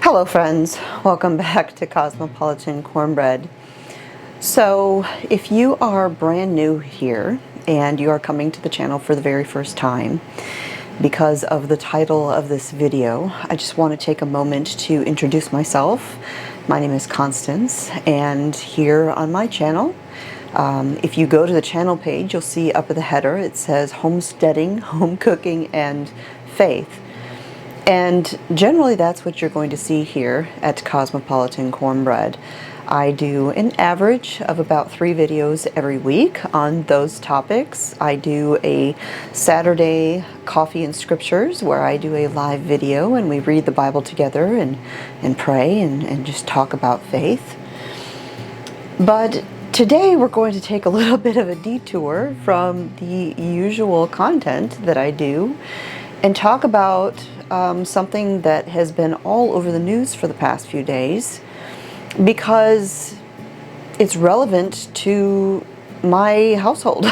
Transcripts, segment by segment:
Hello friends, welcome back to Cosmopolitan Cornbread. So if you are brand new here and you are coming to the channel for the very first time, because of the title of this video, I just want to take a moment to introduce myself. My name is Constance, and here on my channel, if you go to the channel page, you'll see up at the header it says homesteading, home cooking, and faith. And generally that's what you're going to see here at Cosmopolitan Cornbread. I do an average of about 3 videos every week on those topics. I do a Saturday Coffee and Scriptures where I do a live video and we read the Bible together and pray and just talk about faith. But today we're going to take a little bit of a detour from the usual content that I do and talk about something that has been all over the news for the past few days because it's relevant to my household.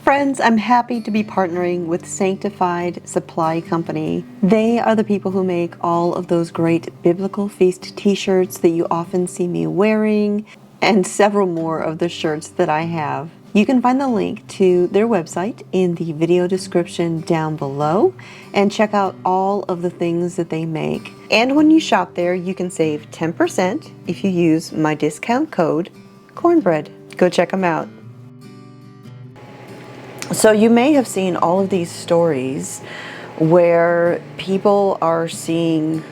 Friends, I'm happy to be partnering with Sanctified Supply Company. They are the people who make all of those great Biblical Feast t-shirts that you often see me wearing, and several more of the shirts that I have. You can find the link to their website in the video description down below and check out all of the things that they make. And when you shop there, you can save 10% if you use my discount code Cornbread. Go check them out. So you may have seen all of these stories where people are seeing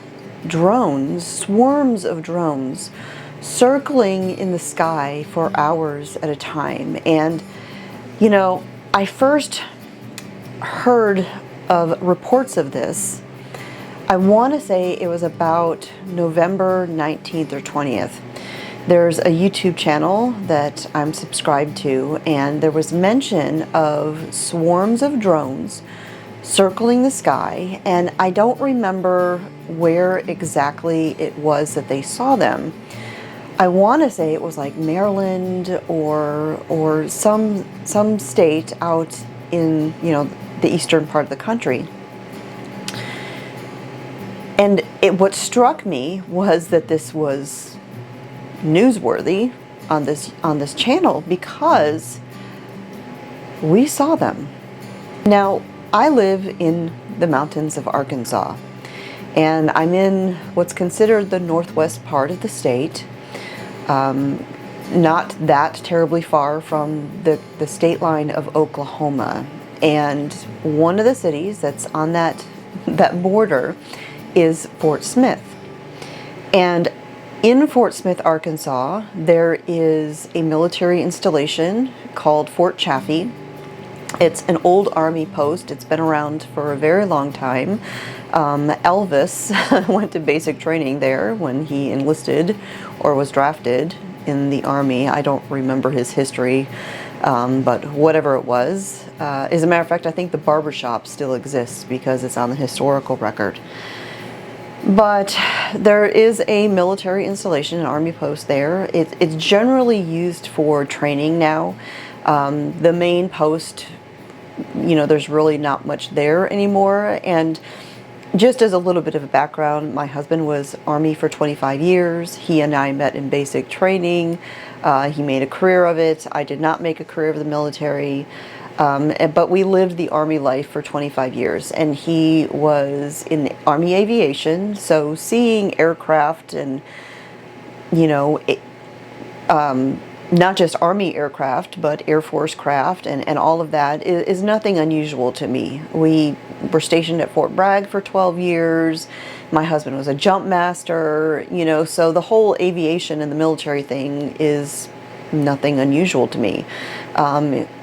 drones, swarms of drones, circling in the sky for hours at a time. And you know, I first heard of reports of this, I want to say it was about November 19th or 20th. There's a YouTube channel that I'm subscribed to, and there was mention of swarms of drones circling the sky, and I don't remember where exactly it was that they saw them. I want to say it was like Maryland or some state out in, you know, the eastern part of the country. And what struck me was that this was newsworthy on this channel because we saw them. Now, I live in the mountains of Arkansas, and I'm in what's considered the northwest part of the state. Not that terribly far from the state line of Oklahoma. And one of the cities that's on that border is Fort Smith. And in Fort Smith, Arkansas, there is a military installation called Fort Chaffee. It's an old army post. It's been around for a very long time. Elvis went to basic training there when he enlisted or was drafted in the army. I don't remember his history, but whatever it was. As a matter of fact, I think the barbershop still exists because it's on the historical record. But there is a military installation, an army post there. It's generally used for training now. The main post, you know, there's really not much there anymore. And just as a little bit of a background, my husband was Army for 25 years. He and I met in basic training. He made a career of it. I did not make a career of the military, but we lived the Army life for 25 years. And he was in Army aviation, so seeing aircraft and, you know, not just Army aircraft, but Air Force craft and all of that is nothing unusual to me. We were stationed at Fort Bragg for 12 years. My husband was a jump master, you know, so the whole aviation and the military thing is nothing unusual to me.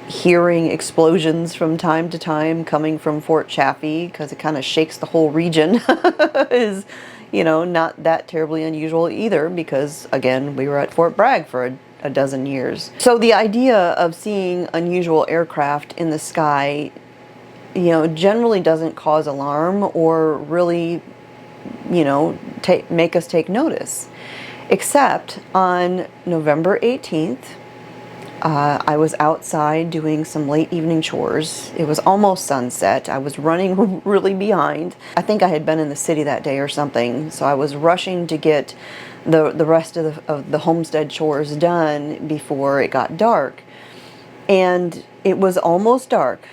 Hearing explosions from time to time coming from Fort Chaffee, because it kind of shakes the whole region, is, you know, not that terribly unusual either, because again, we were at Fort Bragg for a dozen years. So the idea of seeing unusual aircraft in the sky, you know, generally doesn't cause alarm or really, you know, make us take notice. Except on November 18th, I was outside doing some late evening chores. It was almost sunset. I was running really behind. I think I had been in the city that day or something, so I was rushing to get the rest of the homestead chores done before it got dark. And it was almost dark.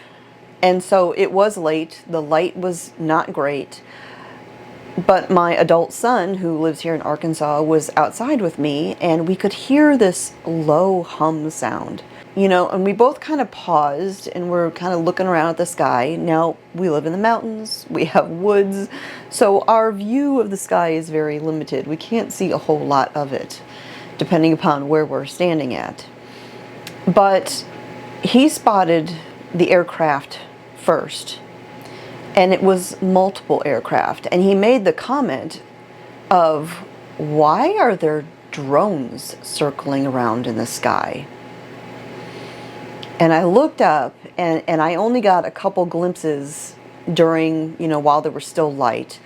And so it was late. The light was not great. But my adult son, who lives here in Arkansas, was outside with me, and we could hear this low hum sound. And we both kind of paused and we're kind of looking around at the sky. Now, we live in the mountains, we have woods, so our view of the sky is very limited. We can't see a whole lot of it, depending upon where we're standing at. But he spotted the aircraft first. And it was multiple aircraft. And he made the comment of, why are there drones circling around in the sky? And I looked up, and I only got a couple glimpses during, while there was still light,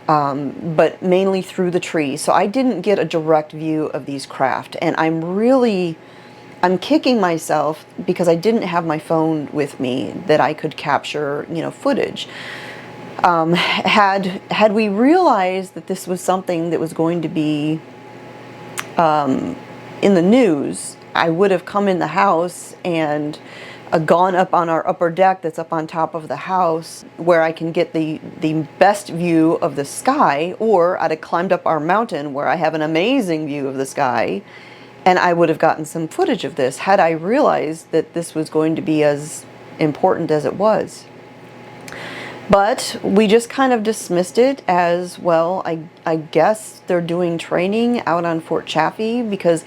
but mainly through the trees. So I didn't get a direct view of these craft. And I'm kicking myself because I didn't have my phone with me that I could capture, footage. Had we realized that this was something that was going to be in the news, I would have come in the house and gone up on our upper deck that's up on top of the house where I can get the best view of the sky, or I'd have climbed up our mountain where I have an amazing view of the sky. And I would have gotten some footage of this had I realized that this was going to be as important as it was. But we just kind of dismissed it as, well, I guess they're doing training out on Fort Chaffee, because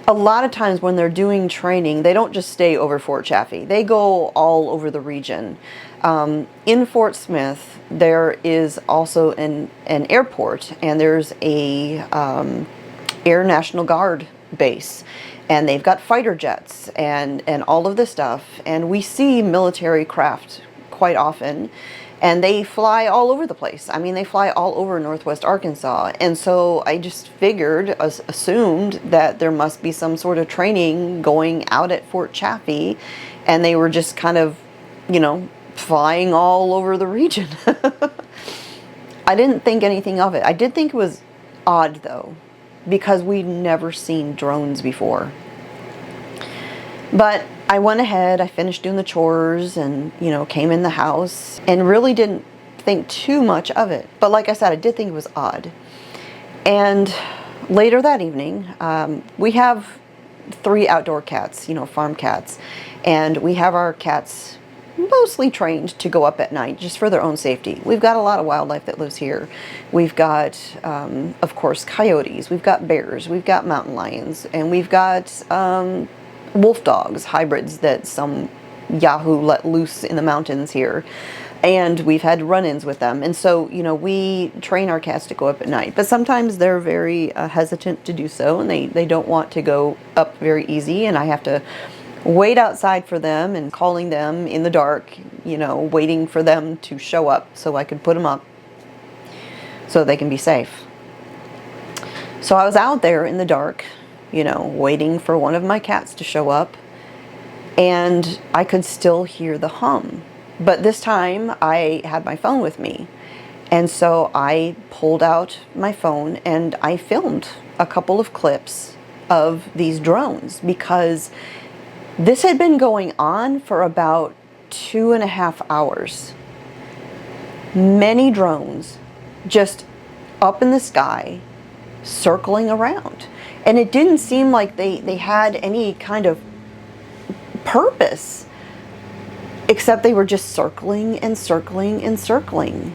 a lot of times when they're doing training, they don't just stay over Fort Chaffee. They go all over the region. In Fort Smith, there is also an airport, and there's a Air National Guard base, and they've got fighter jets and all of this stuff, and we see military craft quite often, and they fly all over the place. I mean, they fly all over Northwest Arkansas. And so I just figured, assumed that there must be some sort of training going out at Fort Chaffee, and they were just kind of, flying all over the region. I didn't think anything of it. I did think it was odd, though, because we'd never seen drones before. But I went ahead, I finished doing the chores and, came in the house and really didn't think too much of it. But like I said, I did think it was odd. And later that evening, we have 3 outdoor cats, farm cats. And we have our cats mostly trained to go up at night just for their own safety. We've got a lot of wildlife that lives here. We've got, of course, coyotes, we've got bears, we've got mountain lions, and we've got wolf dogs, hybrids that some yahoo let loose in the mountains here. And we've had run-ins with them. And so, we train our cats to go up at night. But sometimes they're very hesitant to do so, and they don't want to go up very easy, and I have to wait outside for them and calling them in the dark, waiting for them to show up so I could put them up so they can be safe. So I was out there in the dark, waiting for one of my cats to show up, and I could still hear the hum. But this time I had my phone with me. And so I pulled out my phone and I filmed a couple of clips of these drones, because this had been going on for about 2.5 hours. Many drones just up in the sky, circling around. And it didn't seem like they had any kind of purpose, except they were just circling and circling and circling.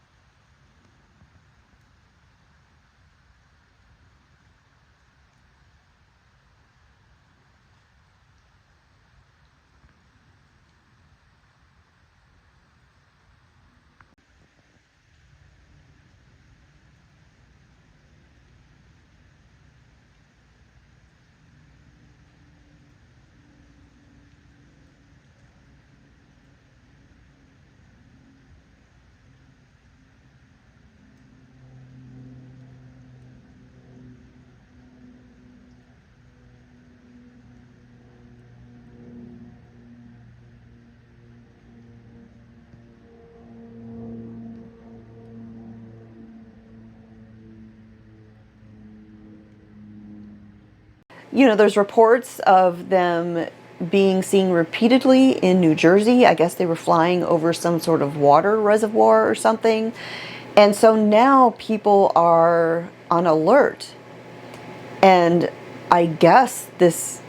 there's reports of them being seen repeatedly in New Jersey. I guess they were flying over some sort of water reservoir or something. And so now people are on alert. And I guess this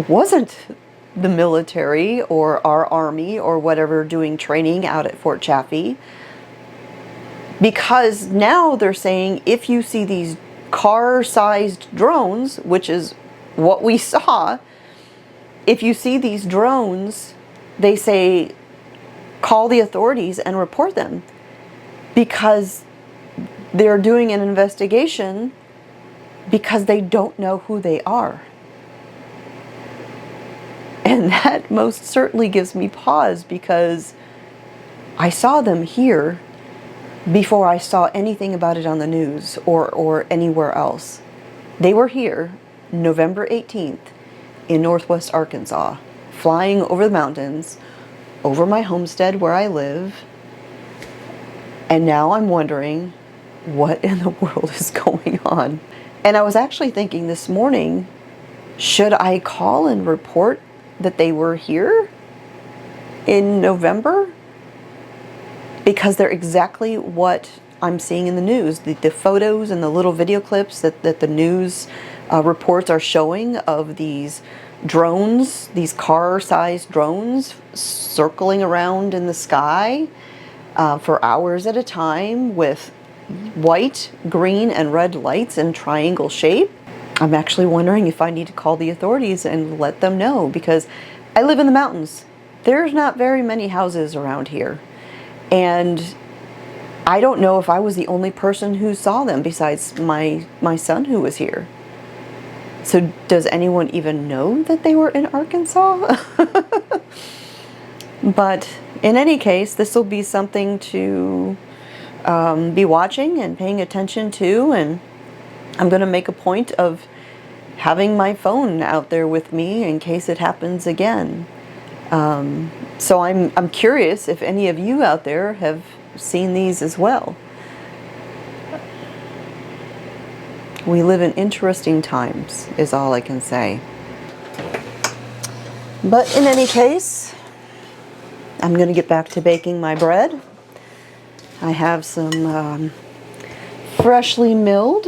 wasn't the military or our army or whatever doing training out at Fort Chaffee. Because now they're saying if you see these car-sized drones, which is what we saw, if you see these drones, they say call the authorities and report them, because they're doing an investigation because they don't know who they are. And that most certainly gives me pause, because I saw them here before I saw anything about it on the news or anywhere else. They were here November 18th in Northwest Arkansas, flying over the mountains, over my homestead where I live. And now I'm wondering what in the world is going on. And I was actually thinking this morning, should I call and report that they were here in November? Because they're exactly what I'm seeing in the news. The photos and the little video clips that the news reports are showing of these drones, these car-sized drones circling around in the sky for hours at a time with white, green, and red lights in triangle shape. I'm actually wondering if I need to call the authorities and let them know, because I live in the mountains. There's not very many houses around here. And I don't know if I was the only person who saw them besides my son who was here. So does anyone even know that they were in Arkansas? But in any case, this will be something to be watching and paying attention to, and I'm going to make a point of having my phone out there with me in case it happens again. So I'm curious if any of you out there have seen these as well. We live in interesting times, is all I can say. But in any case, I'm going to get back to baking my bread. I have some freshly milled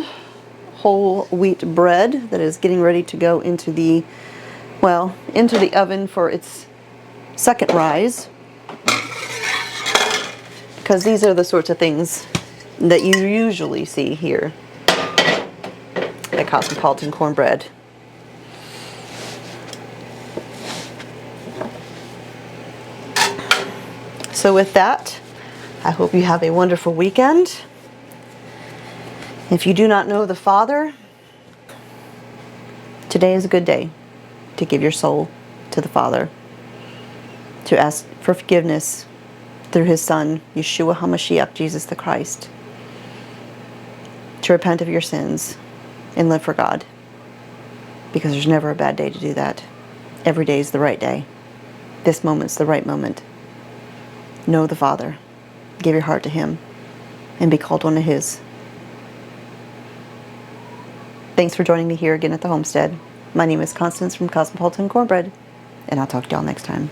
whole wheat bread that is getting ready to go into the oven for its second rise, because these are the sorts of things that you usually see here at Cosmopolitan Cornbread. So with that, I hope you have a wonderful weekend. If you do not know the Father, today is a good day to give your soul to the Father, to ask for forgiveness through His Son, Yeshua HaMashiach, Jesus the Christ, to repent of your sins and live for God, because there's never a bad day to do that. Every day is the right day. This moment's the right moment. Know the Father, give your heart to Him, and be called one of His. Thanks for joining me here again at the homestead. My name is Constance from Cosmopolitan Cornbread, and I'll talk to y'all next time.